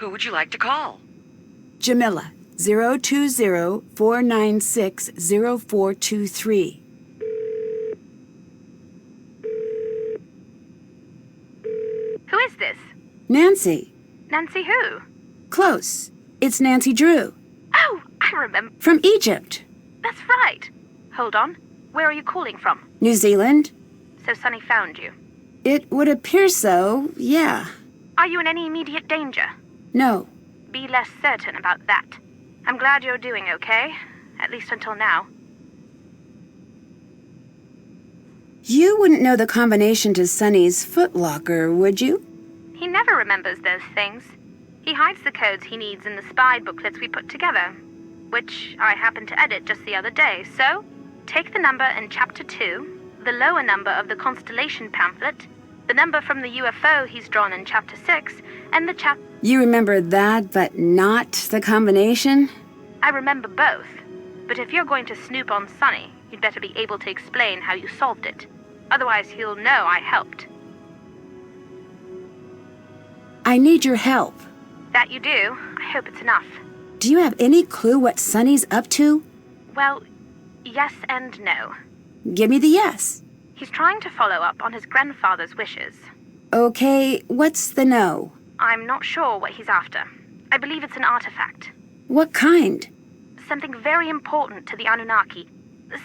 Who would you like to call? Jamila, 020-496-0423. Who is this? Nancy. Nancy who? Close. It's Nancy Drew. Oh, I remember. From Egypt. That's right. Hold on. Where are you calling from? New Zealand. So Sonny found you. It would appear so, yeah. Are you in any immediate danger? No. Be less certain about that. I'm glad you're doing okay, at least until now. You wouldn't know the combination to Sonny's footlocker, would you? He never remembers those things. He hides the codes he needs in the spy booklets we put together, which I happened to edit just the other day. So, take the number in Chapter 2, the lower number of the Constellation pamphlet, the number from the UFO he's drawn in Chapter 6, and the You remember that, but not the combination? I remember both. But if you're going to snoop on Sonny, you'd better be able to explain how you solved it. Otherwise, he'll know I helped. I need your help. That you do. I hope it's enough. Do you have any clue what Sonny's up to? Well, yes and no. Give me the yes. He's trying to follow up on his grandfather's wishes. Okay, what's the no? I'm not sure what he's after. I believe it's an artifact. What kind? Something very important to the Anunnaki.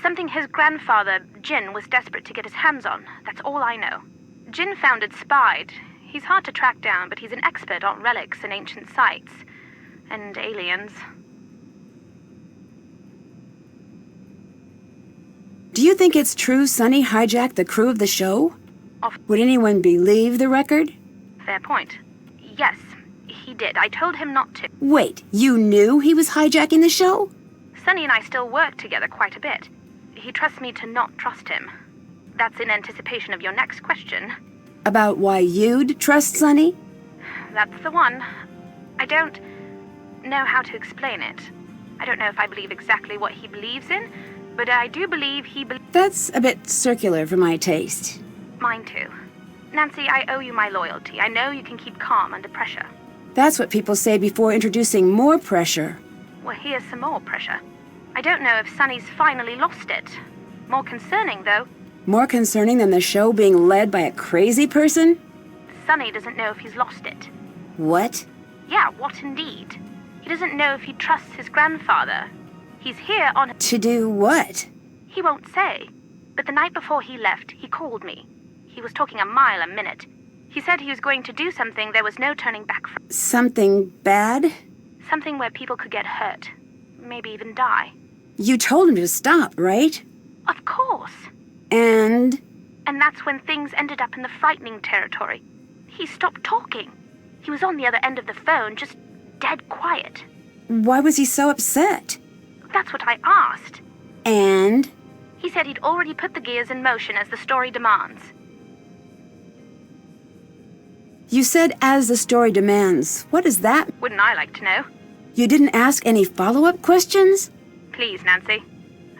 Something his grandfather, Jin, was desperate to get his hands on. That's all I know. Jin founded Spied. He's hard to track down, but he's an expert on relics and ancient sites. And aliens. Do you think it's true Sonny hijacked the crew of the show? Would anyone believe the record? Fair point. Yes, he did. I told him not to. Wait, you knew he was hijacking the show? Sonny and I still work together quite a bit. He trusts me to not trust him. That's in anticipation of your next question. About why you'd trust Sonny? That's the one. I don't know how to explain it. I don't know if I believe exactly what he believes in, but I do believe he believes... That's a bit circular for my taste. Mine too. Nancy, I owe you my loyalty. I know you can keep calm under pressure. That's what people say before introducing more pressure. Well, here's some more pressure. I don't know if Sonny's finally lost it. More concerning, though. More concerning than the show being led by a crazy person? Sonny doesn't know if he's lost it. What? Yeah, what indeed? He doesn't know if he trusts his grandfather. He's here on... To do what? He won't say. But the night before he left, he called me. He was talking a mile a minute. He said he was going to do something there was no turning back from. Something bad? Something where people could get hurt. Maybe even die. You told him to stop, right? Of course. And that's when things ended up in the frightening territory. He stopped talking. He was on the other end of the phone, just dead quiet. Why was he so upset? That's what I asked. And? He said he'd already put the gears in motion as the story demands. You said as the story demands. What is that? Wouldn't I like to know? You didn't ask any follow-up questions? Please, Nancy.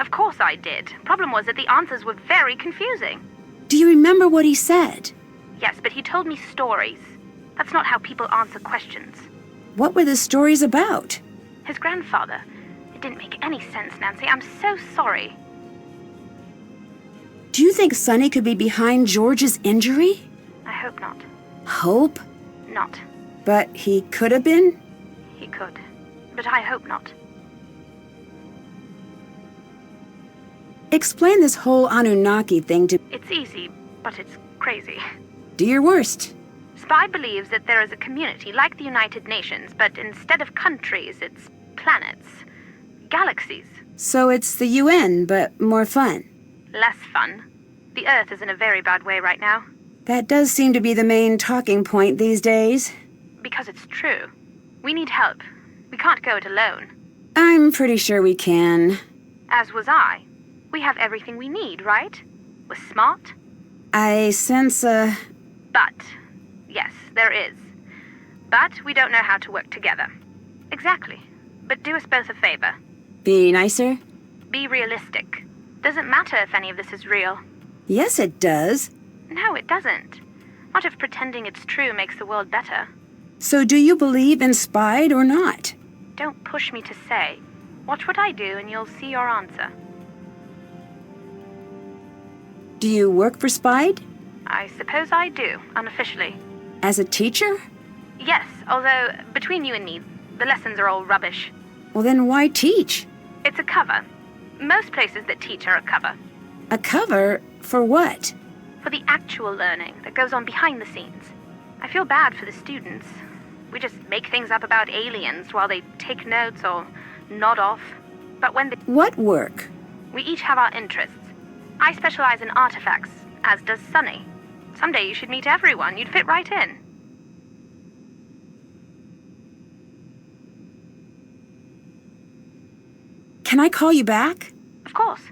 Of course I did. Problem was that the answers were very confusing. Do you remember what he said? Yes, but he told me stories. That's not how people answer questions. What were the stories about? His grandfather. It didn't make any sense, Nancy. I'm so sorry. Do you think Sonny could be behind George's injury? I hope not. Hope? Not. But he could have been? He could. But I hope not. Explain this whole Anunnaki thing to... It's easy, but it's crazy. Do your worst. Spy believes that there is a community like the United Nations, but instead of countries, it's planets. Galaxies. So it's the UN, but more fun. Less fun. The Earth is in a very bad way right now. That does seem to be the main talking point these days. Because it's true. We need help. We can't go it alone. I'm pretty sure we can. As was I. We have everything we need, right? We're smart. I sense a... But. Yes, there is. But we don't know how to work together. Exactly. But do us both a favor. Be nicer? Be realistic. Doesn't matter if any of this is real. Yes, it does. No, it doesn't. Not if pretending it's true makes the world better. So do you believe in Spide or not? Don't push me to say. Watch what I do and you'll see your answer. Do you work for Spide? I suppose I do, unofficially. As a teacher? Yes, although, between you and me, the lessons are all rubbish. Well, then why teach? It's a cover. Most places that teach are a cover. A cover? For what? For the actual learning that goes on behind the scenes. I feel bad for the students. We just make things up about aliens while they take notes or nod off. But when What work? we each have our interests. I specialize in artifacts, as does Sunny. Someday you should meet everyone. You'd fit right in. Can I call you back? Of course.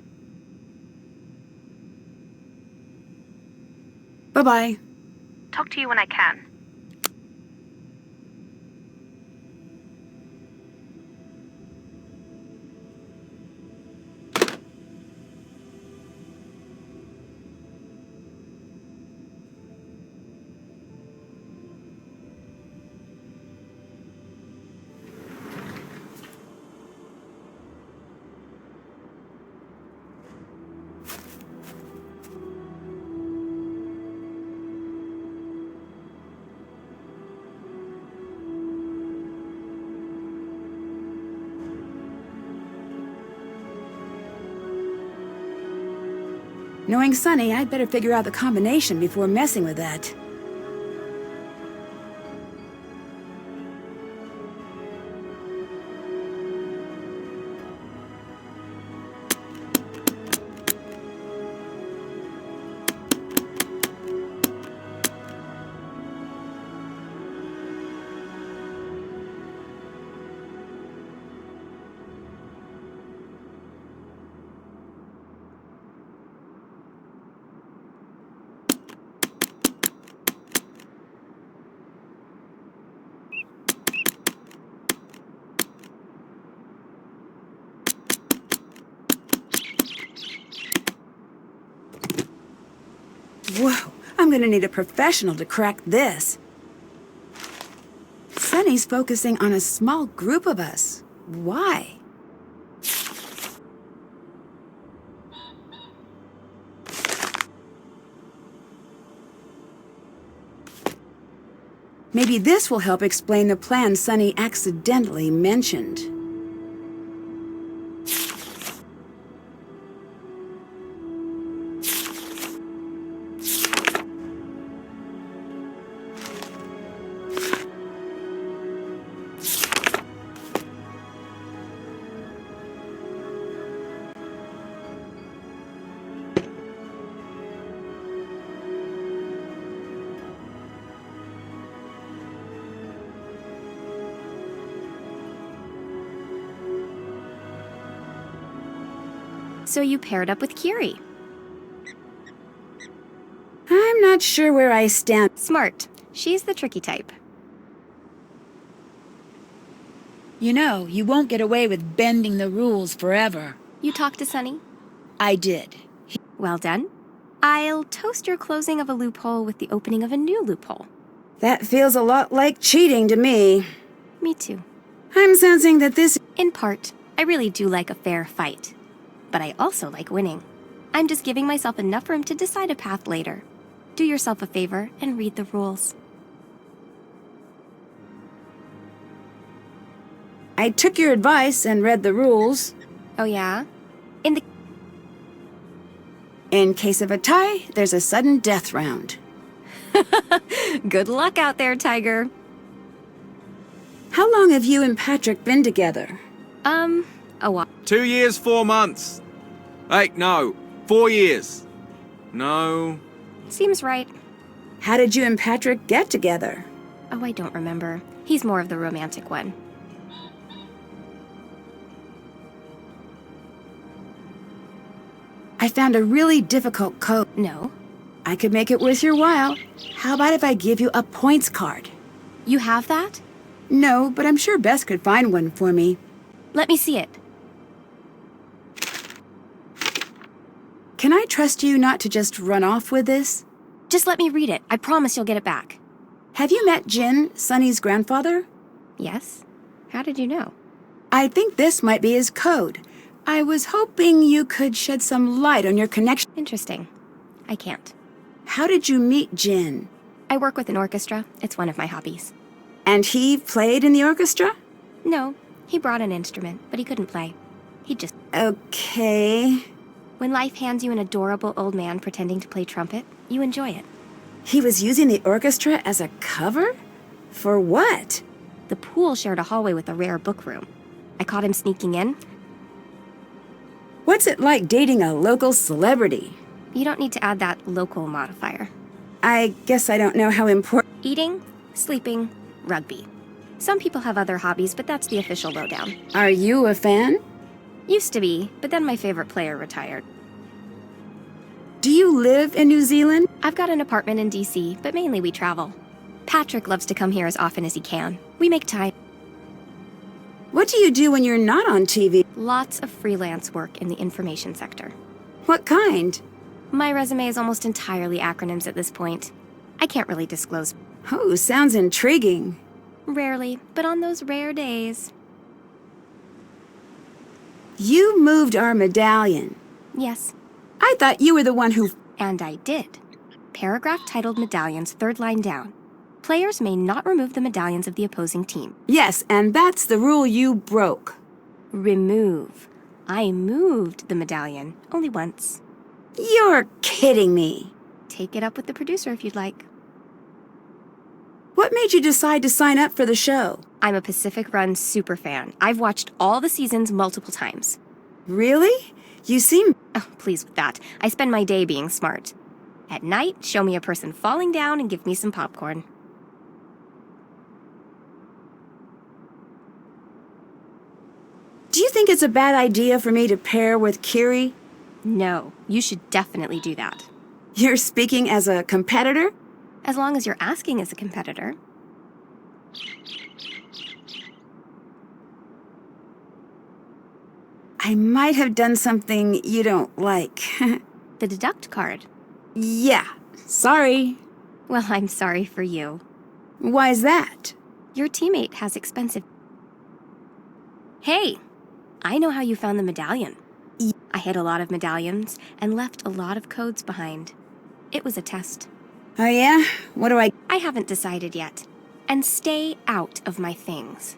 Bye-bye. Talk to you when I can. Knowing Sunny, I'd better figure out the combination before messing with that. Whoa, I'm gonna need a professional to crack this. Sunny's focusing on a small group of us. Why? Maybe this will help explain the plan Sunny accidentally mentioned. So you paired up with Kiri. I'm not sure where I stand. Smart. She's the tricky type. You know, you won't get away with bending the rules forever. You talked to Sunny? I did. Well done. I'll toast your closing of a loophole with the opening of a new loophole. That feels a lot like cheating to me. Me too. I'm sensing that this... In part, I really do like a fair fight. But I also like winning. I'm just giving myself enough room to decide a path later. Do yourself a favor and read the rules. I took your advice and read the rules. Oh yeah? In case of a tie, there's a sudden death round. Good luck out there, Tiger. How long have you and Patrick been together? A while. 2 years, 4 months. Hey, no, 4 years. No. Seems right. How did you and Patrick get together? Oh, I don't remember. He's more of the romantic one. I found a really difficult code. No. I could make it worth your while. How about if I give you a points card? You have that? No, but I'm sure Bess could find one for me. Let me see it. Can I trust you not to just run off with this? Just let me read it. I promise you'll get it back. Have you met Jin, Sunny's grandfather? Yes? How did you know? I think this might be his code. I was hoping you could shed some light on your connection. Interesting. I can't. How did you meet Jin? I work with an orchestra. It's one of my hobbies. And he played in the orchestra? No, he brought an instrument, but he couldn't play. He just... Okay. When life hands you an adorable old man pretending to play trumpet, you enjoy it. He was using the orchestra as a cover? For what? The pool shared a hallway with a rare book room. I caught him sneaking in. What's it like dating a local celebrity? You don't need to add that local modifier. I guess I don't know how important... Eating, sleeping, rugby. Some people have other hobbies, but that's the official lowdown. Are you a fan? Used to be, but then my favorite player retired. Do you live in New Zealand? I've got an apartment in DC, but mainly we travel. Patrick loves to come here as often as he can. We make time. What do you do when you're not on TV? Lots of freelance work in the information sector. What kind? My resume is almost entirely acronyms at this point. I can't really disclose. Oh, sounds intriguing. Rarely, but on those rare days. You moved our medallion. Yes, I thought you were the one who... and I did. Paragraph titled Medallions, third line down. Players may not remove the medallions of the opposing team. Yes, and that's the rule you broke. Remove. I moved the medallion, only once. You're kidding me. Take it up with the producer if you'd like. What made you decide to sign up for the show? I'm a Pacific Run superfan. I've watched all the seasons multiple times. Really? You seem... Oh, please with that. I spend my day being smart. At night, show me a person falling down and give me some popcorn. Do you think it's a bad idea for me to pair with Kiri? No, you should definitely do that. You're speaking as a competitor? As long as you're asking as a competitor. I might have done something you don't like. The deduct card. Yeah, sorry. Well, I'm sorry for you. Why's that? Your teammate has expensive... Hey, I know how you found the medallion. I hid a lot of medallions and left a lot of codes behind. It was a test. Oh yeah? What do I... I haven't decided yet. And stay out of my things.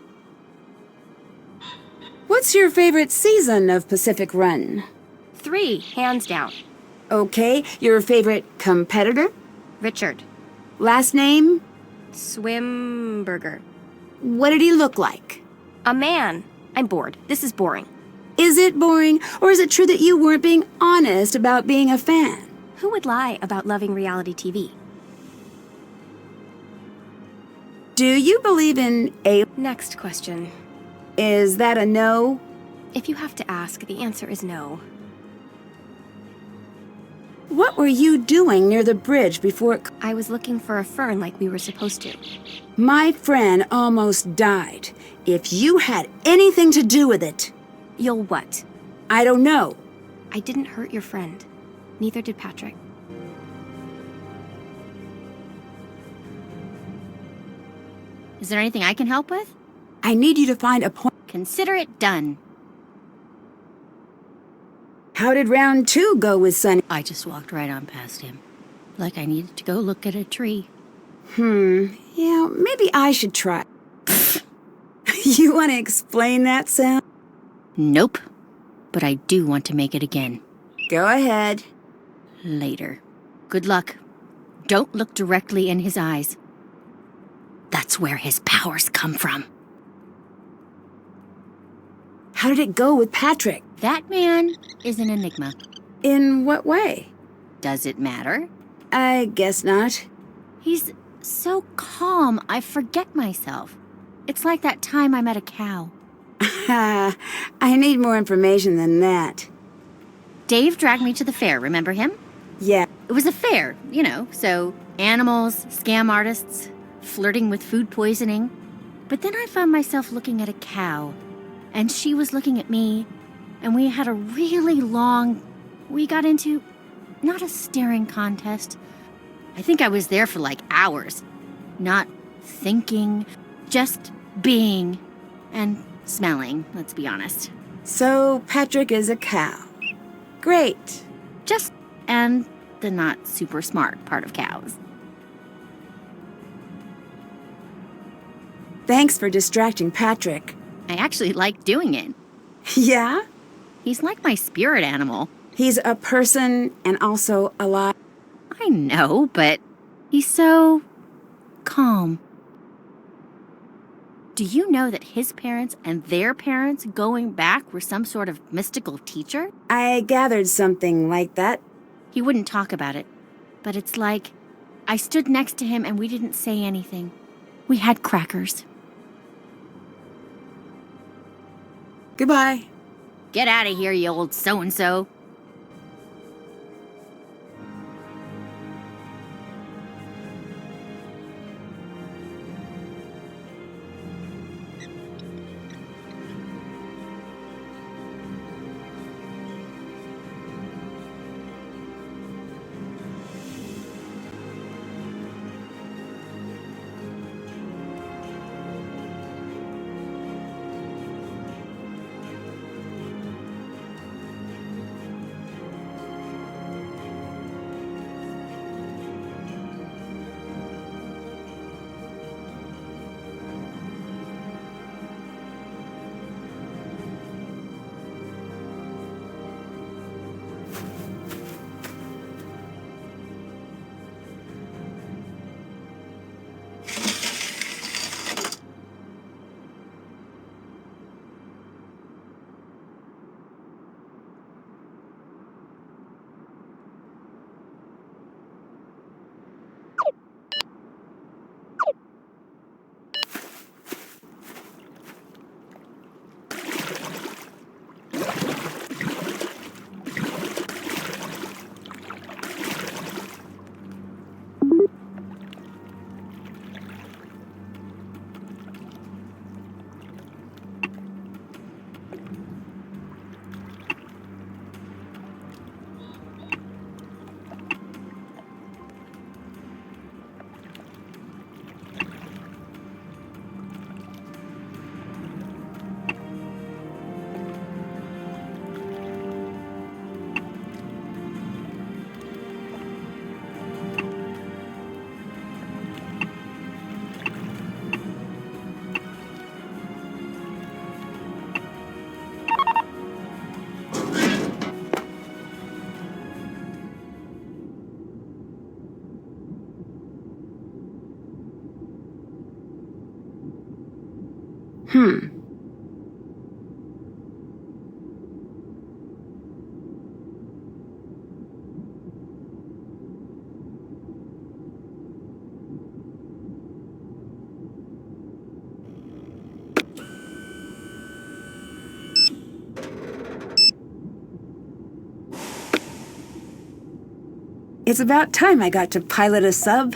What's your favorite season of Pacific Run? 3, hands down. Okay, your favorite competitor? Richard. Last name? Swimburger. What did he look like? A man. I'm bored. This is boring. Is it boring, or is it true that you weren't being honest about being a fan? Who would lie about loving reality TV? Do you believe in a... Next question. Is that a no? If you have to ask, the answer is no. What were you doing near the bridge before it... I was looking for a fern like we were supposed to. My friend almost died. If you had anything to do with it... You'll what? I don't know. I didn't hurt your friend. Neither did Patrick. Is there anything I can help with? I need you to find a point... Consider it done. How did round 2 go with Sunny? I just walked right on past him. Like I needed to go look at a tree. Yeah, maybe I should try. You want to explain that sound? Nope. But I do want to make it again. Go ahead. Later. Good luck. Don't look directly in his eyes. That's where his powers come from. How did it go with Patrick? That man is an enigma. In what way? Does it matter? I guess not. He's so calm, I forget myself. It's like that time I met a cow. I need more information than that. Dave dragged me to the fair, remember him? Yeah. It was a fair, so animals, scam artists, flirting with food poisoning. But then I found myself looking at a cow, and she was looking at me, and we had a really long... We got into... not a staring contest. I think I was there for like hours. not thinking, just being and smelling, let's be honest. So Patrick is a cow. Great. Just and the not super smart part of cows. Thanks for distracting Patrick. I actually like doing it. Yeah? He's like my spirit animal. He's a person and also alive. I know, but he's so calm. Do you know that his parents and their parents going back were some sort of mystical teacher? I gathered something like that. He wouldn't talk about it, but it's like I stood next to him and we didn't say anything. We had crackers. Goodbye. Get out of here, you old so-and-so. It's about time I got to pilot a sub.